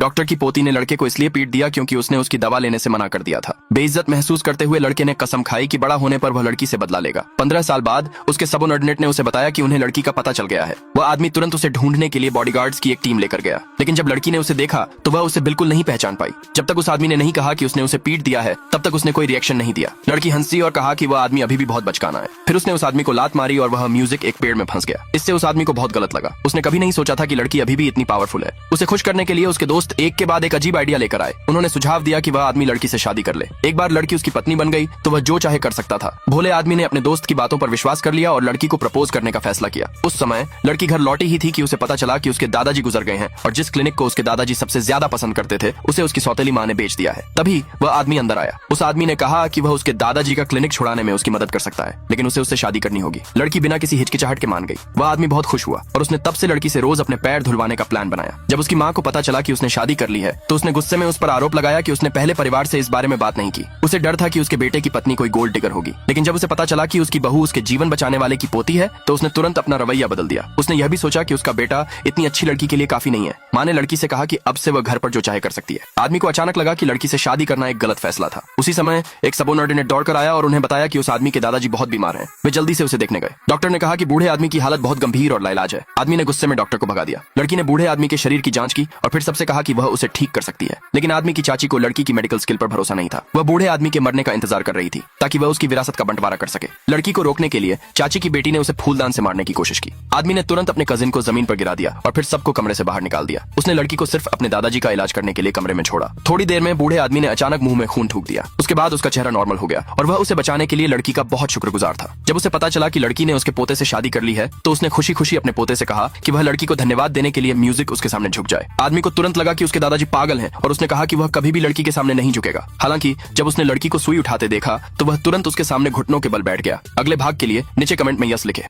Doctor की पोती ने लड़के को इसलिए पीट दिया क्योंकि उसने उसकी दवा लेने से मना कर दिया था। बेइज्जत महसूस करते हुए लड़के ने कसम खाई कि बड़ा होने पर वह लड़की से बदला लेगा। 15 साल बाद उसके सबऑर्डिनेट ने उसे बताया कि उन्हें लड़की का पता चल गया है। वह आदमी तुरंत उसे ढूंढने के लिए बॉडीगार्ड्स की एक टीम लेकर गया, लेकिन जब लड़की ने उसे देखा तो वह उसे बिल्कुल नहीं पहचान पाई। जब तक उस आदमी ने नहीं कहा कि उसने उसे पीट दिया है तब तक उसने कोई रिएक्शन नहीं दिया। लड़की हंसी और कहा कि वह आदमी अभी भी बहुत बचकाना है। फिर उसने उस आदमी को लात मारी और वह म्यूजिक एक पेड़ में फंस गया। इससे उस आदमी को बहुत गलत लगा। उसने कभी नहीं सोचा था कि लड़की अभी भी इतनी पावरफुल है। उसे खुश करने के लिए उसके दोस्त एक के बाद एक अजीब आइडिया लेकर आए। उन्होंने सुझाव दिया कि वह आदमी लड़की से शादी कर ले। एक बार लड़की उसकी पत्नी बन गई तो वह जो चाहे कर सकता था। भोले आदमी ने अपने दोस्त की बातों पर विश्वास कर लिया और लड़की को प्रपोज करने का फैसला किया। उस समय लड़की घर लौटी ही थी कि उसे पता चला कि उसके दादाजी गुजर गए हैं और जिस क्लिनिक को उसके दादाजी सबसे ज्यादा पसंद करते थे उसे उसकी सौतेली माँ ने बेच दिया है। तभी वह आदमी अंदर आया। उस आदमी ने कहा कि वह उसके दादाजी का क्लिनिक छुड़ाने में उसकी मदद कर सकता है, लेकिन उसे उससे शादी करनी होगी। लड़की बिना किसी हिचकिचाहट के मान गई। वह आदमी बहुत खुश हुआ और उसने तब से लड़की से रोज अपने पैर धुलवाने का प्लान बनाया। जब उसकी माँ को पता चला कि उसने शादी कर ली है तो उसने गुस्से में उस पर आरोप लगाया कि उसने पहले परिवार से इस बारे में बात नहीं की। उसे डर था कि उसके बेटे की पत्नी कोई गोल्ड डिगर होगी, लेकिन जब उसे पता चला कि उसकी बहू उसके जीवन बचाने वाले की पोती है तो उसने तुरंत अपना रवैया बदल दिया। उसने यह भी सोचा कि उसका बेटा इतनी अच्छी लड़की के लिए काफी नहीं है। माँ ने लड़की से कहा कि अब से वह घर पर जो चाहे कर सकती है। आदमी को अचानक लगा कि लड़की से शादी करना एक गलत फैसला था। उसी समय एक सबऑर्डिनेट दौड़कर आया और उन्हें बताया कि उस आदमी के दादाजी बहुत बीमार हैं। वे जल्दी से उसे देखने गए। डॉक्टर ने कहा कि बूढ़े आदमी की हालत बहुत गंभीर और लाइलाज है। आदमी ने गुस्से में डॉक्टर को भगा दिया। लड़की ने बूढ़े आदमी के शरीर की जांच की और फिर सबसे कहा कि वह उसे ठीक कर सकती है, लेकिन आदमी की चाची को लड़की की मेडिकल स्किल पर भरोसा नहीं था। वह बूढ़े आदमी के मरने का इंतजार कर रही थी ताकि वह उसकी विरासत का बंटवारा कर सके। लड़की को रोकने के लिए चाची की बेटी ने उसे फूलदान से मारने की कोशिश की। आदमी ने तुरंत अपने कजिन को जमीन पर गिरा दिया और फिर सबको कमरे से बाहर निकाल दिया। उसने लड़की को सिर्फ अपने दादाजी का इलाज करने के लिए कमरे में छोड़ा। थोड़ी देर में बूढ़े आदमी ने अचानक मुंह में खून थूक दिया। उसके बाद उसका चेहरा नॉर्मल हो गया और वह उसे बचाने के लिए लड़की का बहुत शुक्रगुजार था। जब उसे पता चला कि लड़की ने उसके पोते से शादी कर ली है तो उसने खुशी खुशी अपने पोते से कहा कि वह लड़की को धन्यवाद देने के लिए म्यूजिक उसके सामने झुक जाए। आदमी को तुरंत लगा कि उसके दादाजी पागल हैं और उसने कहा कि वह कभी भी लड़की के सामने नहीं झुकेगा। हालांकि जब उसने लड़की को सुई उठाते देखा तो वह तुरंत उसके सामने घुटनों के बल बैठ गया। अगले भाग के लिए नीचे कमेंट में यस लिखे।